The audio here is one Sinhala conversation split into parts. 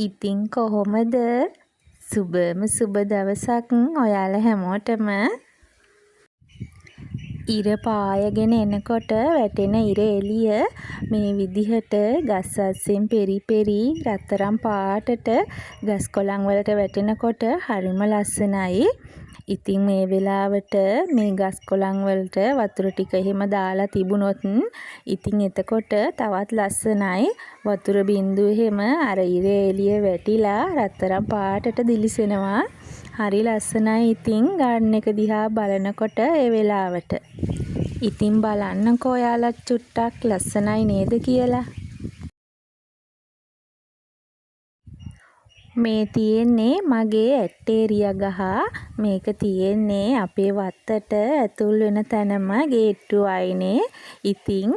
ඉතින් කොහොමද? සුබම සුබ දවසක් ඔයාලා හැමෝටම. ඉර පායගෙන එනකොට වැටෙන ඉර එළිය මේ විදිහට ගස් අස්සෙන් පෙරි පෙරි රත්තරන් පාටට ගස් කොළන් වලට වැටෙනකොට හරිම ලස්සනයි. ඉතින් මේ වෙලාවට මේ ගස් කොළන් වලට වතුර ටික එහෙම දාලා තිබුණොත් ඉතින් එතකොට තවත් ලස්සනයි. වතුර බින්දුව එහෙම අර ඉර එළිය වැටිලා රත්තරන් පාටට දිලිසෙනවා. හරි ලස්සනයි ඉතින් ගාඩන් එක දිහා බලනකොට ඒ වෙලාවට. ඉතින් බලන්නකෝ ඔයාලත් චුට්ටක් ලස්සනයි නේද කියලා. මේ තියෙන්නේ මගේ ඇට්ටේරියා ගහ. මේක තියෙන්නේ අපේ වත්තට ඇතුල් වෙන තැනම ගේට්ටුව අයිනේ. ඉතින්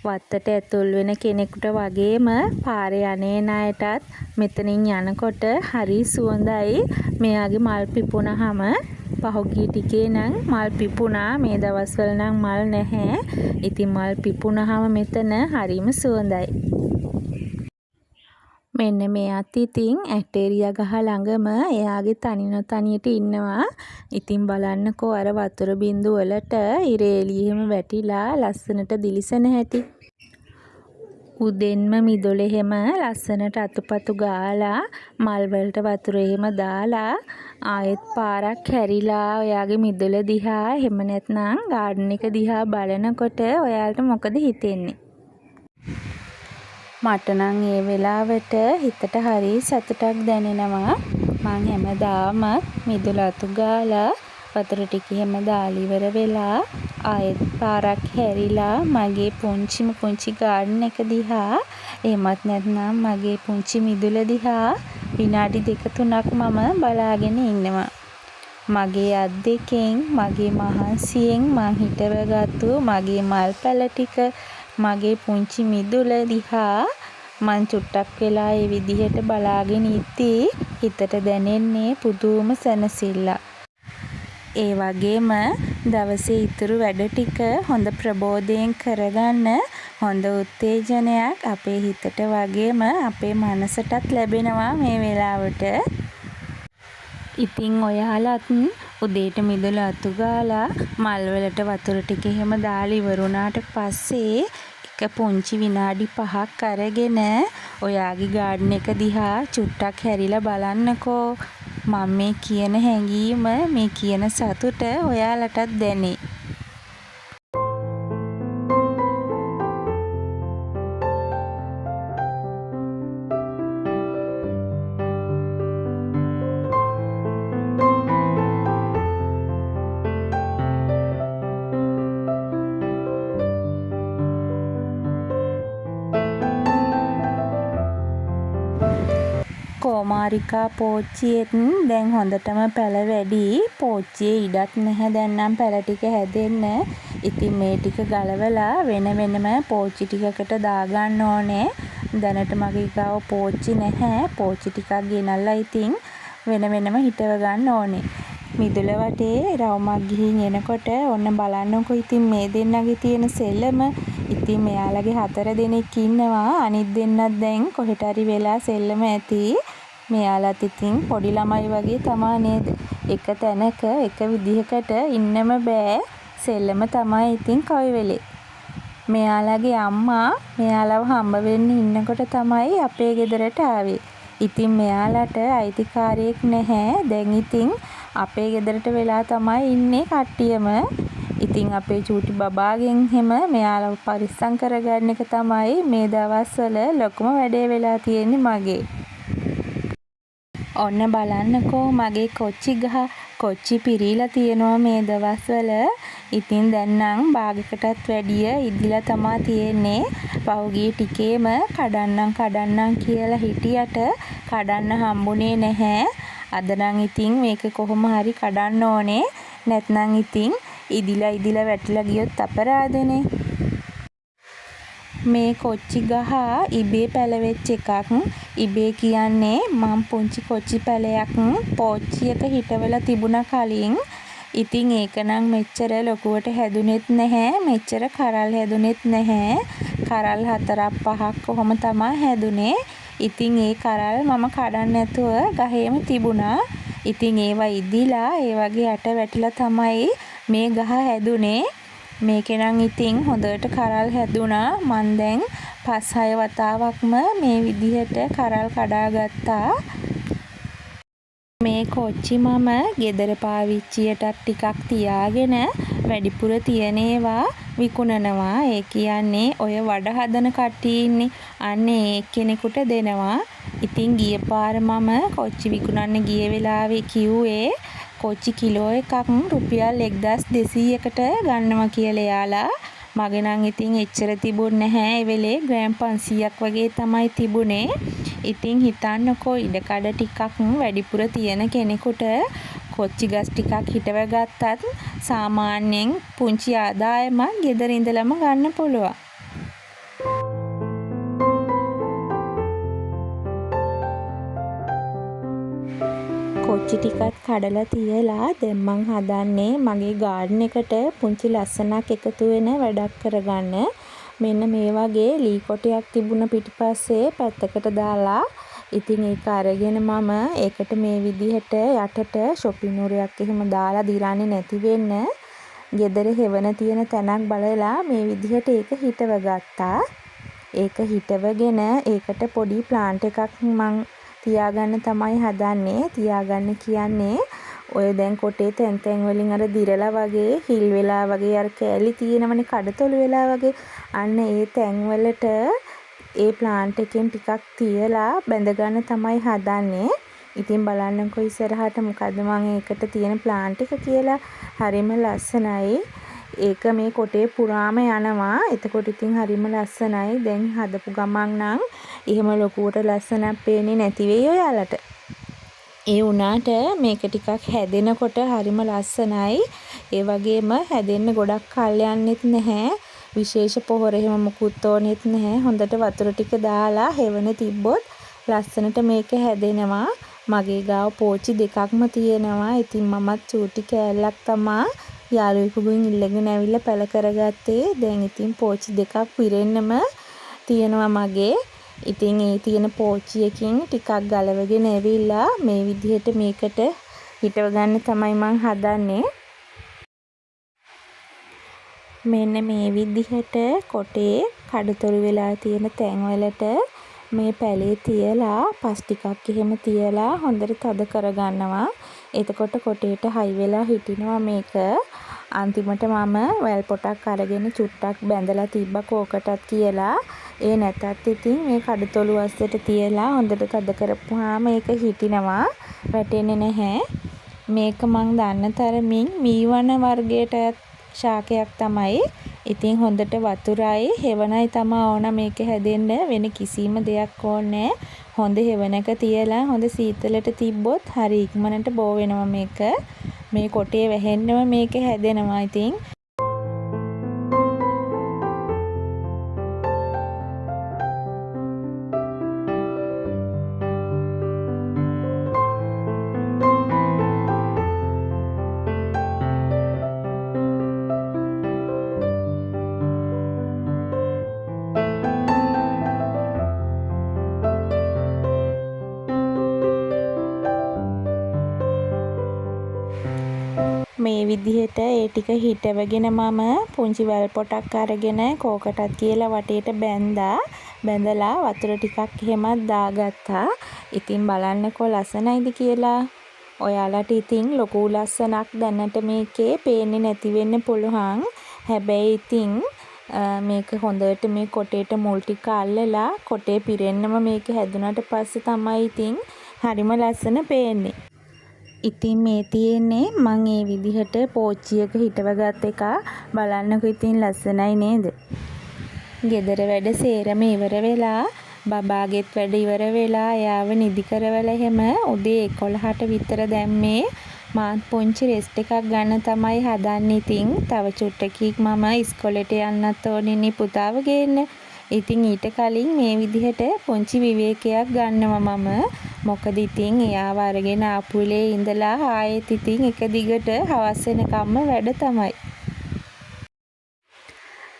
වත්තට ඇතුල් වෙන කෙනෙකුට වගේම පාරේ යන අයටත් මෙතනින් යනකොට හරි සුවඳයි. මෙයාගේ මල් පිපුණාම පහුගිය ටිකේ නම් මල් පිපුණා. මේ දවස්වල නම් මල් නැහැ. ඉතින් මල් පිපුණාම මෙතන හරිම සුවඳයි. මෙන්න මෙයාත් ඉතින් ඇටේරියා ගහ ළඟම එයාගේ තනියට ඉන්නවා. ඉතින් බලන්නකෝ අර වතුර බින්දු වලට ඉර එළියෙම වැටිලා ලස්සනට දිලිසෙන හැටි. උදෙන්ම මිදොල එහෙම ලස්සනට අතුපතු ගාලා මල් වලට වතුර එහෙම දාලා ආයෙත් පාරක් හැරිලා ඔයාගේ මිදොල දිහා එහෙම නැත්නම් ගාඩන් එක දිහා බලනකොට ඔයාලට මොකද හිතෙන්නේ? මට නම් ඒ වෙලාවට හිතට හරි සතුටක් දැනෙනවා. මං හැමදාම මිදුල අතු ගාලා වතුර ටික එහෙම දාලා ඉවර වෙලා ආයෙත් පාරක් හැරිලා මගේ පුංචි ගාඩන් එක දිහා එහෙමත් නැත්නම් මගේ පුංචි මිදුල දිහා විනාඩි 2-3ක් මම බලාගෙන ඉන්නවා. මගේ අත් දෙකෙන් මගේ මහන්සියෙන් මං හිටවගත්තු මගේ මල් පැල ටික මගේ පුංචි මිදුල දිහා මං චුට්ටක් වෙලා ඒ විදිහට බලාගෙන ඉද්දී හිතට දැනෙන්නේ පුදුම සැනසෙල්ලක්. ඒ වගේම දවසේ ඉතුරු වැඩ ටික හොඳ ප්‍රබෝධයෙන් කරගන්න හොඳ උත්තේජනයක් අපේ හිතට වගේම අපේ මනසටත් ලැබෙනවා මේ වෙලාවට. ඉතින් ඔයාලත් උදේට මිදුල අතු ගාලා මල් වලට වතුර ටික එහෙම දාලා ඉවරුණාට පස්සේ එක පුංචි විනාඩි 5ක් අරගෙන ඔයාගේ ගාඩන් එක දිහා චුට්ටක් හැරිලා බලන්නකෝ. මම මේ කියන හැඟීම මේ කියන සතුට ඔයාලටත් දැනේ. කෝමාරිකා පෝච්චියෙත් දැන් හොඳටම පැල වැඩි. පෝච්චියේ ඉඩක් නැහැ දැන් නම් පැල ටික හැදෙන්න. ඉතින් මේ ටික ගලවලා වෙනම පෝච්චි ටිකකට දාගන්න ඕනේ. දැනට මගේ ගාව පෝච්චි නැහැ. පෝච්චි ටිකක් ගෙනල්ලා ඉතින් වෙනම හිටව ගන්න ඕනේ. මිදුල වටේ රවුමක් ගිහින් එනකොට ඔන්න බලන්නකො ඉතින් මේ දෙන්නගේ තියෙන සෙල්ලම. ඉතින් මෙයාලගේ 4 දෙනෙක් ඉන්නවා. අනිත් දෙන්නත් දැන් කොහෙට හරි වෙලා සෙල්ලම ඇති. මෙයාලත් ඉතින් පොඩි ළමයි වගේ තමා නේද? එක තැනක එක විදිහකට ඉන්නම බෑ. සෙල්ලම තමයි ඉතින් කොයි වෙලේ. මෙයාලගේ අම්මා මෙයාලව හම්බ වෙන්න ඉන්නකොට තමයි අපේ ගෙදරට ආවේ. ඉතින් මෙයාලට අයිතිකාරයෙක් නැහැ. දැන් ඉතින් අපේ ගෙදරට වෙලා තමයි ඉන්නේ කට්ටියම. ඉතින් අපේ චූටි බබාගෙන් හැම මෙයාලව පරිස්සම් කරගන්න එක තමයි මේ දවස්වල ලොකුම වැඩේ වෙලා තියෙන්නේ මගේ. ඔන්න බලන්නකෝ මගේ කොච්චි ගහ කොච්චි පිරීලා තියෙනවා මේ දවස්වල. ඉතින් දැන් නම් භාගයකටත් වැඩිය ඉදිලා තමා තියෙන්නේ. පහුගිය ටිකේම කඩන්නම් කියලා හිටියට කඩන්න හම්බුනේ නැහැ. අද නම් ඉතින් මේක කොහොම හරි කඩන්න ඕනේ. නැත්නම් ඉතින් ඉදිලා වැටිලා ගියොත් අපරාධනේ. මේ කොච්චි ගහ ඉබේ පැලවෙච්ච එකක්. ඉබේ කියන්නේ මම පුංචි කොච්චි පැලයක් පෝච්චියක හිටවලා තිබුණා කලින්. ඉතින් ඒක නම් මෙච්චර ලොකුවට හැදුනෙත් නැහැ. මෙච්චර කරල් හැදුනෙත් නැහැ. කරල් 4-5ක් කොහොම තමයි හැදුනේ. ඉතින් ඒ කරල් මම කඩන්න නැතුව ගහේම තිබුණා. ඉතින් ඒවා ඉදිලා ඒ වගේ යට වැටිලා තමයි මේ ගහ හැදුනේ. මේකේ නම් ඉතින් හොඳට කරල් හැදුනා. මං දැන් 5-6 වතාවක්ම මේ විදිහට කරල් කඩාගත්තා. මේ කොච්චි මම ගෙදර පාවිච්චියටත් ටිකක් තියාගෙන වැඩිපුර තියෙන ඒවා විකුණනවා. ඒ කියන්නේ ඔය වඩ හදන කට්ටිය ඉන්නේ. අන්න ඒ කෙනෙකුට දෙනවා. ඉතින් ගිය පාර මම කොච්චි විකුණන්න ගිය වෙලාවේ කිව්වේ කොච්චි කිලෝ එකක් රුපියල් 1200කට ගන්නවා කියලා එයාලා. මගේ නම් ඉතින් එච්චර තිබුණ නැහැ. ඒ වෙලේ ග්‍රෑම් 500ක් වගේ තමයි තිබුණේ. ඉතින් හිතන්නකෝ ඉඩකඩ ටිකක් වැඩිපුර තියෙන කෙනෙකුට කොච්චි ගස් ටිකක් හිටව ගත්තත් සාමාන්‍යයෙන් පුංචි ආදායමක් ගෙදර ඉඳලම ගන්න පුළුවන්. කොච්චි ටිකක් කඩලා තියලා දැන් මං හදන්නේ මගේ ගාඩන් එකට පුංචි ලස්සනක් එකතු වෙන වැඩක් කරගන්න. මෙන්න මේ වගේ ලී කොටයක් තිබුණ පිටිපස්සේ පැත්තකට දාලා ඉතින් ඒක අරගෙන මම ඒකට මේ විදිහට යටට shopping නුරයක් එහෙම දාලා දිරන්නේ නැති වෙන්න ගෙදර හෙවන තියෙන තැනක් බලලා මේ විදිහට ඒක හිටව ගත්තා. ඒක හිටවගෙන ඒකට පොඩි ප්ලාන්ට් එකක් මං තියාගන්න තමයි හදන්නේ. තියාගන්න කියන්නේ ඔය දැන් කොටේ තැන් තැන් වලින් අර දිරලා වගේ හිල් වෙලා වගේ අර කෑලි තියෙනවනේ කඩතොළු වෙලා වගේ අන්න ඒ තැන් වලට ඒ ප්ලාන්ට් එකෙන් ටිකක් තියලා බැඳ ගන්න තමයි හදන්නේ. ඉතින් බලන්නකෝ ඉස්සරහට මොකද්ද මම ඒකට තියෙන ප්ලාන්ට් එක කියලා. හරිම ලස්සනයි. ඒක මේ කොටේ පුරාම යනවා. එතකොට ඉතින් හරිම ලස්සනයි. දැන් හදපු ගමන් නම් එහෙම ලොකුවට ලස්සනක් පේන්නේ නැති වෙයි ඔයාලට. ඒ වුණාට මේක ටිකක් හැදෙනකොට හරිම ලස්සනයි. ඒ වගේම හැදෙන්න ගොඩක් කල් යන්නෙත් නැහැ. විශේෂ පොහොර එහෙම මුකුත් ඕනෙත් නැහැ. හොඳට වතුර ටික දාලා හෙවන තිබ්බොත් ලස්සනට මේක හැදෙනවා. මගේ ගාව පෝච්චි දෙකක්ම තියෙනවා. ඉතින් මමත් චූටි කෑල්ලක් තමා යාළුවෙකුගෙන් ඉල්ලගෙන ඇවිල්ලා පැල කරගත්තේ. දැන් ඉතින් පෝච්චි දෙකක් පිරෙන්නම තියෙනවා මගේ. ඉතින් ඒ තියෙන පෝච්චියකින් ටිකක් ගලවගෙන ඇවිල්ලා මේ විදිහට මේකට හිටව ගන්න තමයි මං හදන්නේ. මෙන්න මේ විදිහට කොටේ කඩතොළු වෙලා තියෙන තැන්වලට මේ පැලේ තියලා පස් ටිකක් එහෙම තියලා හොඳට තද කරගන්නවා. එතකොට කොටේට හයි වෙලා හිටිනවා මේක. අන්තිමට මම වැල් පොටක් අරගෙන චුට්ටක් බැඳලා තිබ්බා කෝකටත් කියලා. ඒ නැතත් ඉතින් මේ කඩතොළු අස්සට තියලා හොඳට තද කරපුවාම ඒක හිටිනවා. වැටෙන්නේ නැහැ. මේක මං දන්න තරමින් මීවන වර්ගයට ශාකයක් තමයි. ඉතින් හොඳට වතුරයි හෙවණයි තමයි ඕන මේක හැදෙන්න. වෙන කිසිම දෙයක් ඕනේ නැහැ. හොඳ හෙවණක තියලා හොඳ සීතලට තිබ්බොත් හරි ඉක්මනට බෝ වෙනවා මේක. මේ කොටේ වැහෙන්නම මේක හැදෙනවා ඉතින්. මේ විදිහට ඒ ටික හිටවගෙන මම පුංචි වැල් පොටක් අරගෙන කෝකටත් කියලා වටේට බැඳලා වතුර ටිකක් එහෙමත් දාගත්තා. ඉතින් බලන්නකෝ ලස්සනයිද කියලා. ඔයාලට ඉතින් ලොකු ලස්සනක් දැනට මේකේ පේන්නේ නැති වෙන්න පුළුවන්. හැබැයි ඉතින් මේක හොඳට මේ කොටේට මුල් ටික අල්ලලා කොටේ පිරෙන්නම මේක හැදුනට පස්සේ තමයි ඉතින් හරිම ලස්සන පේන්නේ. ඉතින් මේ තියෙන්නේ මං ඒ විදිහට පෝච්චියක හිටවගත් එක. බලන්නකො ඉතින් ලස්සනයි නේද? ගෙදර වැඩ සේරම ඉවර වෙලා බබාගෙත් වැඩ ඉවර වෙලා එයාව නිදි කරවලා එහෙම උදේ 11ට විතර දැම්මේ මාත් පොන්චි රෙස්ට් එකක් ගන්න තමයි හදන්නේ. ඉතින් තව චුට්ටකින් මම ඉස්කෝලේට යන්නත් ඕනේ පුතාව ගේන්න. ඉතින් ඊට කලින් මේ විදිහට පොන්චි විවේකයක් ගන්නවා මම. මොකද ඉතින් එයාව අරගෙන ආපු වෙලේ ඉඳලා ආයෙත් ඉතින් එක දිගට හවස් වෙනකම්ම වැඩ තමයි.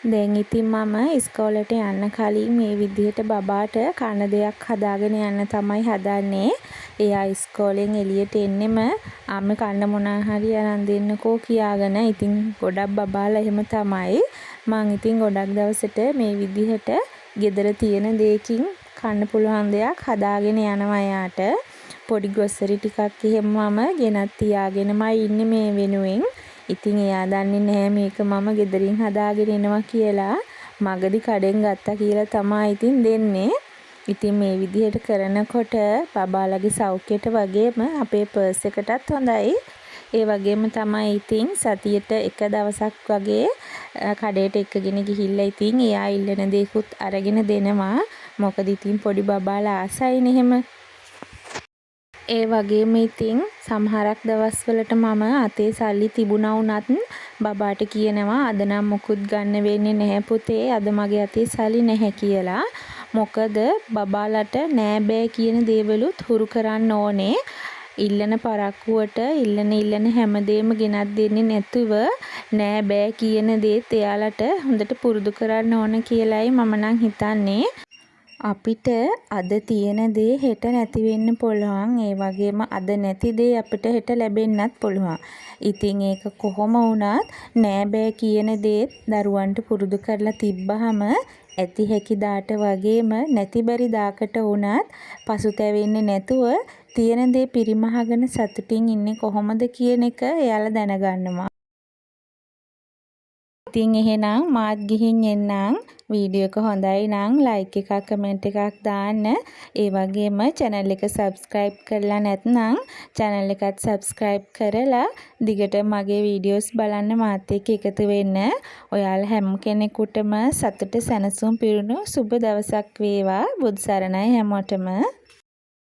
දැන් ඉතින් මම ඉස්කෝලේට යන්න කලින් මේ විදිහට බබාට කන දෙයක් හදාගෙන යන්න තමයි හදන්නේ. එයා ඉස්කෝලෙන් එළියට එන්නෙම අම්මේ කන්න මොනවා හරි අරන් දෙන්නකෝ කියාගෙන. ඉතින් ගොඩක් බබාලා එහෙම තමයි. මං ඉතින් ගොඩක් දවසට මේ විදිහට ගෙදර තියෙන දෙයකින් කන්න පුළුවන් දෙයක් හදාගෙන යනවා එයාට. පොඩි ග්‍රොසරි ටිකක් එහෙම මම ගෙනත් තියාගෙනමයි ඉන්නේ මේ වෙනුවෙන්. ඉතින් එයා දන්නේ නැහැ මේක මම ගෙදරින් හදාගෙන එනවා කියලා. මගදී කඩෙන් ගත්තා කියලා තමයි ඉතින් දෙන්නේ. ඉතින් මේ විදිහට කරනකොට බබාලගේ සෞඛ්‍යයට වගේම අපේ පර්ස් එකටත් හොඳයි. ඒ වගේම තමයි ඉතින් සතියට එක දවසක් වගේ කඩේට එක්කගෙන ගිහිල්ලා ඉතින් එයා ඉල්ලන දේකුත් අරගෙන දෙනවා. මොකද ඉතින් පොඩි බබාලා ආසයිනේ එහෙම. ඒ වගේම ඉතින් සමහරක් දවස්වලට මම අතේ සල්ලි තිබුණා වුණත් බබාට කියනවා අද නම් මොකුත් ගන්න වෙන්නේ නැහැ පුතේ. අද මගේ අතේ සල්ලි නැහැ කියලා. මොකද බබාලට නෑ බෑ කියන දේවලුත් හුරු කරන්න ඕනේ. ඉල්ලන පරක්කුවට ඉල්ලන හැමදේම ගෙනත් දෙන්නේ නැතුව නෑ බෑ කියන දේත් එයාලට හොඳට පුරුදු කරන්න ඕන කියලායි මම නම් හිතන්නේ. අපිට අද තියෙන දේ හෙට නැති වෙන්න පුළුවන්. ඒ වගේම අද නැති දේ අපිට හෙට ලැබෙන්නත් පුළුවන්. ඉතින් ඒක කොහොම වුණත් නෑ බෑ කියන දේත් දරුවන්ට පුරුදු කරලා තිබ්බහම ඇති හැකි දාට වගේම නැති බැරි දාකට වුණත් පසුතැවෙන්නේ නැතුව තියෙන දේ පිරිමහගෙන සතුටින් ඉන්නේ කොහොමද කියන එක එයාලා දැනගන්නවා. ඉතින් එහෙනම් මාත් ගිහින් එන්නම්. වීඩියෝ එක හොඳයි නම් ලයික් එකක් කමෙන්ට් එකක් දාන්න. ඒ වගේම channel එක subscribe කරලා නැත්නම් channel එකත් subscribe කරලා දිගට මගේ වීඩියෝස් බලන්න මාත් එක්ක එකතු වෙන්න. ඔයාලා හැම කෙනෙකුටම සතුට සැනසුම් පිරුණු සුබ දවසක් වේවා. බුදු සරණයි හැමෝටම.